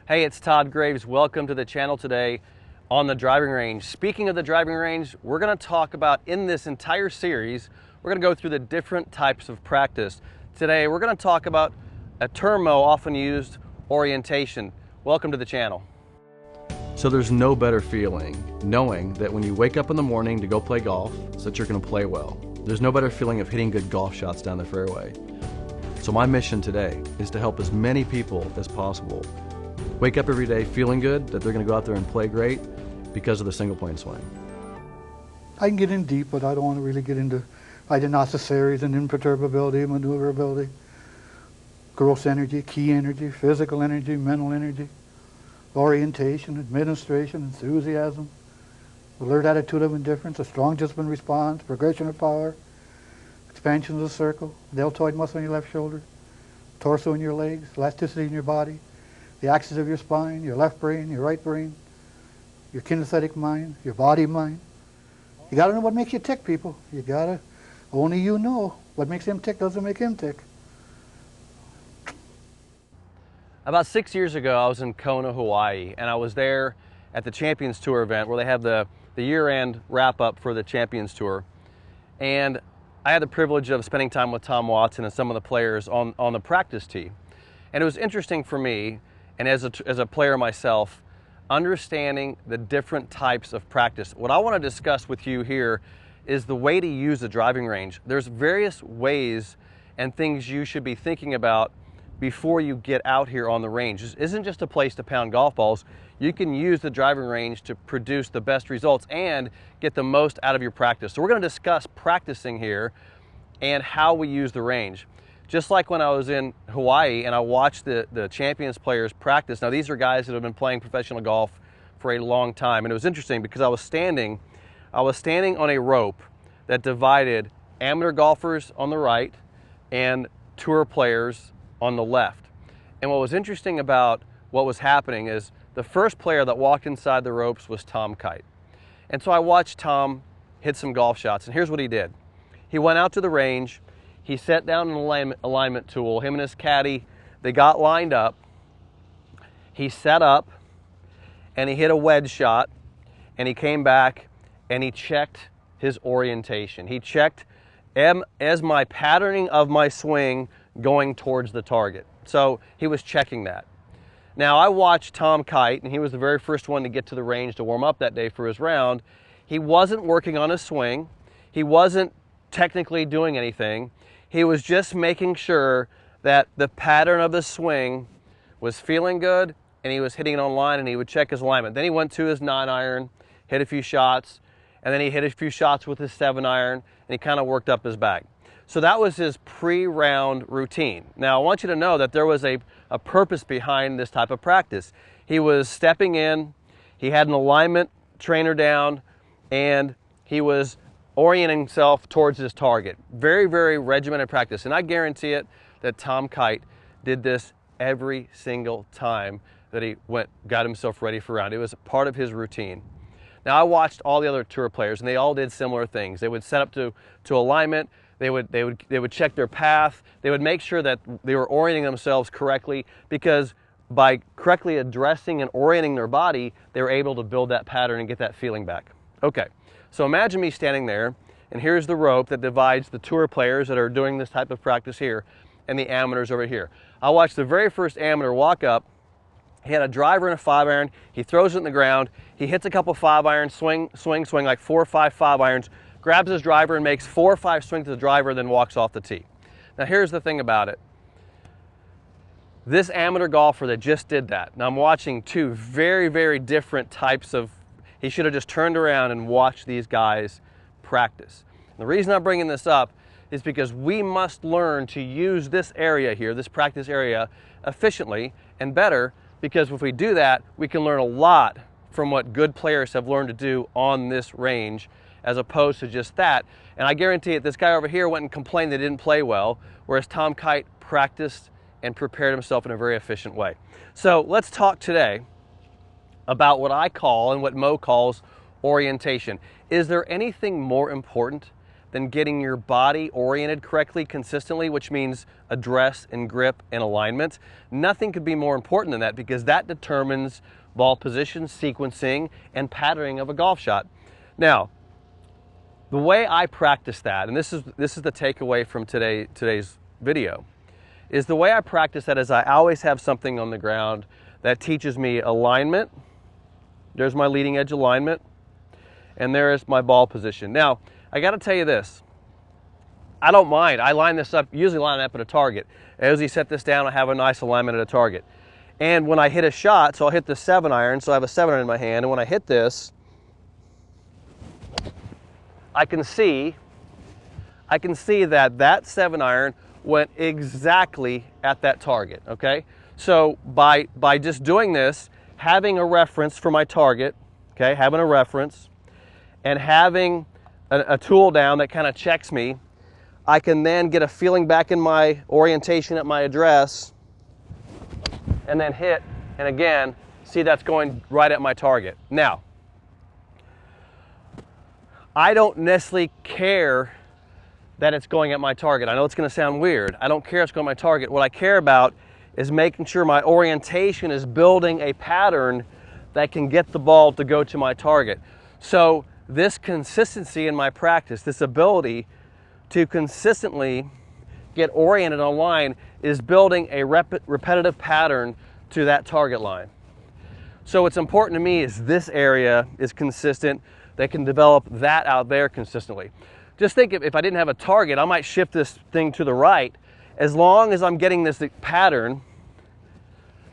Hey, it's Todd Graves. Welcome to the channel today on the driving range. Speaking of the driving range, we're going to talk about, in this entire series, we're going to go through the different types of practice. Today, we're going to talk about a term often used, orientation. Welcome to the channel. So there's no better feeling knowing that when you wake up in the morning to go play golf, so that you're going to play well. There's no better feeling of hitting good golf shots down the fairway. So my mission today is to help as many people as possible wake up every day feeling good that they're going to go out there and play great because of the single plane swing. I can get in deep, but I don't want to really get into necessaries and imperturbability, maneuverability, gross energy, key energy, physical energy, mental energy, orientation, administration, enthusiasm, alert attitude of indifference, a strong discipline response, progression of power, expansion of the circle, deltoid muscle in your left shoulder, torso in your legs, elasticity in your body, the axis of your spine, your left brain, your right brain, your kinesthetic mind, your body mind. You got to know what makes you tick, people. You got to, only you know what makes him tick doesn't make him tick. About 6 years ago, I was in Kona, Hawaii, and I was there at the Champions Tour event where they have the year-end wrap-up for the Champions Tour. And I had the privilege of spending time with Tom Watson and some of the players on the practice tee. And it was interesting for me, and as a player myself, understanding the different types of practice. What I want to discuss with you here is the way to use the driving range. There's various ways and things you should be thinking about before you get out here on the range. This isn't just a place to pound golf balls. You can use the driving range to produce the best results and get the most out of your practice. So we're going to discuss practicing here and how we use the range. Just like when I was in Hawaii and I watched the Champions players practice. Now these are guys that have been playing professional golf for a long time, and it was interesting because I was standing on a rope that divided amateur golfers on the right and tour players on the left. And what was interesting about what was happening is the first player that walked inside the ropes was Tom Kite. And so I watched Tom hit some golf shots, and here's what he did. He went out to the range. He set down an alignment tool. Him and his caddy, they got lined up. He set up, and he hit a wedge shot, and he came back, and he checked his orientation. He checked, as my patterning of my swing going towards the target. So he was checking that. Now I watched Tom Kite, and he was the very first one to get to the range to warm up that day for his round. He wasn't working on his swing. He wasn't technically doing anything. He was just making sure that the pattern of the swing was feeling good and he was hitting it on line, and he would check his alignment. Then he went to his 9-iron, hit a few shots, and then he hit a few shots with his 7-iron, and he kind of worked up his bag. So that was his pre-round routine. Now I want you to know that there was a purpose behind this type of practice. He was stepping in, he had an alignment trainer down, and he was orienting himself towards his target. Very, very regimented practice. And I guarantee it that Tom Kite did this every single time that he got himself ready for a round. It was part of his routine. Now I watched all the other tour players, and they all did similar things. They would set up to alignment. They would check their path. They would make sure that they were orienting themselves correctly, because by correctly addressing and orienting their body, they were able to build that pattern and get that feeling back. Okay. So imagine me standing there, and here's the rope that divides the tour players that are doing this type of practice here and the amateurs over here. I watched the very first amateur walk up. He had a driver and a 5-iron. He throws it in the ground. He hits a couple 5-irons, swing, like 4 or 5 5-irons, grabs his driver and makes 4 or 5 swings to the driver, then walks off the tee. Now here's the thing about it. This amateur golfer that just did that, now I'm watching two very, very different types of. He should have just turned around and watched these guys practice. And the reason I'm bringing this up is because we must learn to use this area here, this practice area, efficiently and better, because if we do that, we can learn a lot from what good players have learned to do on this range, as opposed to just that. And I guarantee it, this guy over here went and complained they didn't play well, whereas Tom Kite practiced and prepared himself in a very efficient way. So let's talk today about what I call and what Mo calls orientation. Is there anything more important than getting your body oriented correctly, consistently, which means address and grip and alignment. Nothing could be more important than that, because that determines ball position, sequencing, and patterning of a golf shot. Now, the way I practice that, and this is the takeaway from today's video, is the way I practice that is I always have something on the ground that teaches me alignment. There's my leading edge alignment, and there is my ball position. Now, I got to tell you this. I don't mind. I line this up, usually line it up at a target. As you set this down, I have a nice alignment at a target. And when I hit a shot, so I'll hit the 7-iron, so I have a 7-iron in my hand, and when I hit this, I can see that 7-iron went exactly at that target, okay? So by just doing this, having a reference for my target, okay, having a reference, and having a tool down that kind of checks me, I can then get a feeling back in my orientation at my address, and then hit, and again, see that's going right at my target. Now, I don't necessarily care that it's going at my target. I know it's going to sound weird. I don't care if it's going at my target. What I care about is making sure my orientation is building a pattern that can get the ball to go to my target. So this consistency in my practice, this ability to consistently get oriented on line, is building a repetitive pattern to that target line. So what's important to me is this area is consistent. They can develop that out there consistently. Just think if I didn't have a target, I might shift this thing to the right. As long as I'm getting this pattern,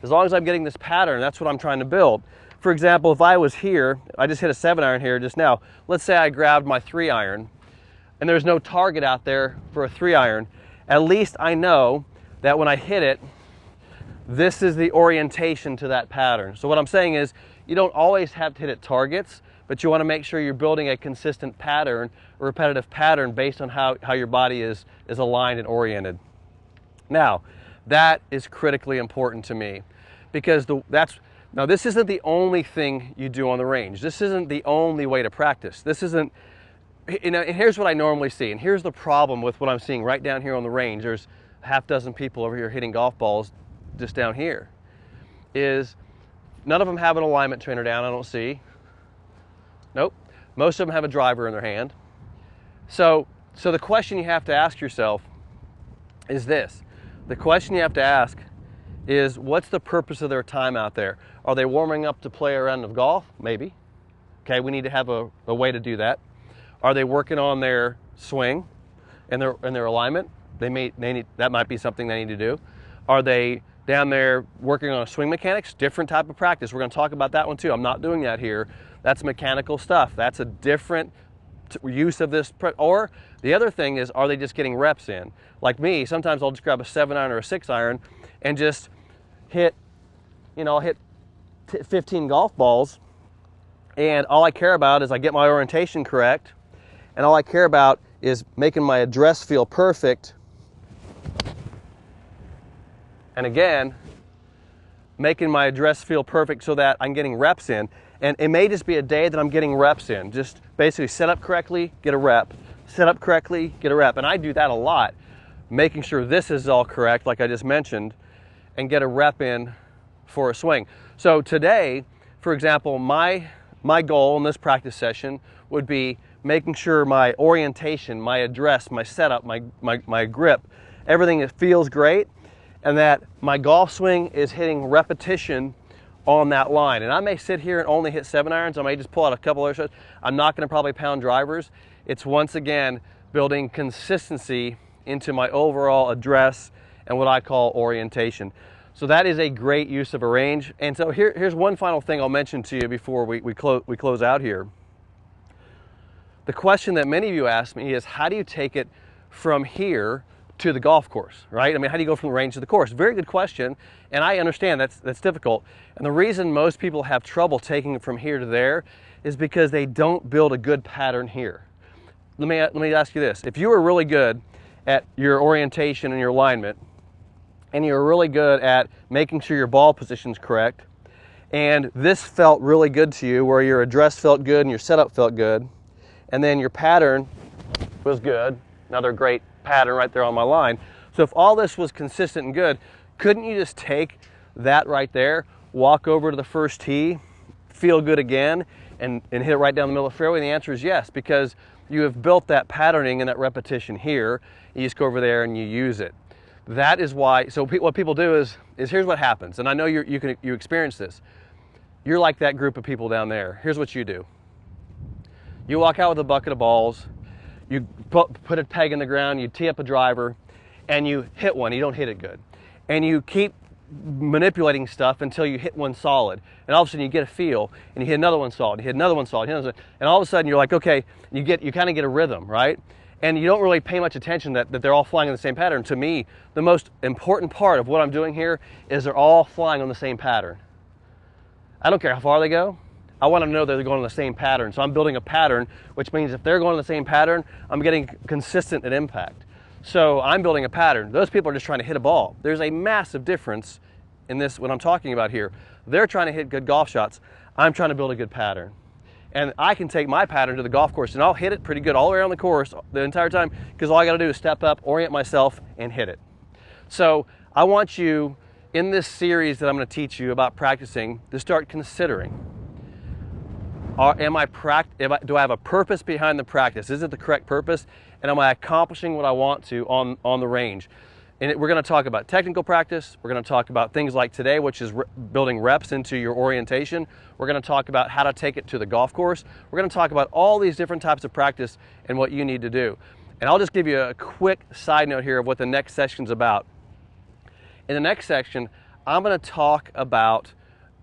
that's what I'm trying to build. For example, if I was here, I just hit a 7-iron here just now. Let's say I grabbed my 3-iron and there's no target out there for a 3-iron. At least I know that when I hit it, this is the orientation to that pattern. So what I'm saying is, you don't always have to hit at targets, but you want to make sure you're building a consistent pattern, a repetitive pattern based on how your body is aligned and oriented. Now, that is critically important to me, because now this isn't the only thing you do on the range. This isn't the only way to practice. This isn't, and here's what I normally see, and here's the problem with what I'm seeing right down here on the range. There's a half dozen people over here hitting golf balls just down here, is none of them have an alignment trainer down, I don't see. Nope. Most of them have a driver in their hand. So the question you have to ask yourself is this. The question you have to ask is, what's the purpose of their time out there? Are they warming up to play a round of golf? Maybe. Okay, we need to have a way to do that. Are they working on their swing and their alignment? That might be something they need to do. Are they down there working on swing mechanics? Different type of practice. We're going to talk about that one too. I'm not doing that here. That's mechanical stuff. That's a different use of this. Or the other thing is, are they just getting reps in? Like me, sometimes I'll just grab a 7-iron or a 6-iron and just hit 15 golf balls, and all I care about is I get my orientation correct, and all I care about is making my address feel perfect, and again, making my address feel perfect so that I'm getting reps in. And it may just be a day that I'm getting reps in. Just basically set up correctly, get a rep. Set up correctly, get a rep. And I do that a lot, making sure this is all correct, like I just mentioned, and get a rep in for a swing. So today, for example, my goal in this practice session would be making sure my orientation, my address, my setup, my grip, everything feels great, and that my golf swing is hitting repetition on that line. And I may sit here and only hit 7-irons. I may just pull out a couple other shots. I'm not going to probably pound drivers. It's once again building consistency into my overall address and what I call orientation. So that is a great use of a range. And so here's one final thing I'll mention to you before we close out here. The question that many of you ask me is, how do you take it from here to the golf course, right? I mean, how do you go from the range to the course? Very good question, and I understand that's difficult. And the reason most people have trouble taking it from here to there is because they don't build a good pattern here. Let me ask you this. If you were really good at your orientation and your alignment, and you're really good at making sure your ball position's correct, and this felt really good to you, where your address felt good and your setup felt good, and then your pattern was good. Another great pattern right there on my line. So if all this was consistent and good, couldn't you just take that right there, walk over to the first tee, feel good again, and hit it right down the middle of the fairway? And the answer is yes, because you have built that patterning and that repetition here. You just go over there and you use it. That is why, so what people do is here's what happens, and I know you experience this. You're like that group of people down there. Here's what you do. You walk out with a bucket of balls, you put a peg in the ground, you tee up a driver, and you hit one. You don't hit it good. And you keep manipulating stuff until you hit one solid. And all of a sudden you get a feel, and you hit another one solid, you hit another one solid, and all of a sudden you're like, okay, you kind of get a rhythm, right? And you don't really pay much attention that they're all flying in the same pattern. To me, the most important part of what I'm doing here is they're all flying on the same pattern. I don't care how far they go. I want to know that they're going on the same pattern. So I'm building a pattern, which means if they're going on the same pattern, I'm getting consistent at impact. So I'm building a pattern. Those people are just trying to hit a ball. There's a massive difference in this, what I'm talking about here. They're trying to hit good golf shots. I'm trying to build a good pattern. And I can take my pattern to the golf course and I'll hit it pretty good all the way around the course the entire time, because all I got to do is step up, orient myself, and hit it. So I want you, in this series that I'm going to teach you about practicing, to start considering, do I have a purpose behind the practice? Is it the correct purpose? And am I accomplishing what I want to on the range? And we're going to talk about technical practice. We're going to talk about things like today, which is building reps into your orientation. We're going to talk about how to take it to the golf course. We're going to talk about all these different types of practice and what you need to do. And I'll just give you a quick side note here of what the next section's about. In the next section, I'm going to talk about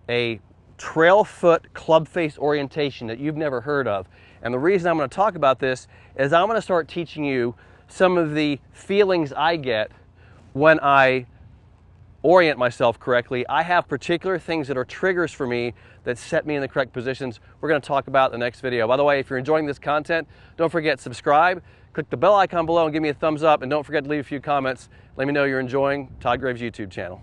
a trail foot club face orientation that you've never heard of. And the reason I'm going to talk about this is I'm going to start teaching you some of the feelings I get when I orient myself correctly. I have particular things that are triggers for me that set me in the correct positions. We're going to talk about in the next video. By the way, if you're enjoying this content, don't forget subscribe, click the bell icon below and give me a thumbs up, and don't forget to leave a few comments. Let me know you're enjoying Todd Graves' YouTube channel.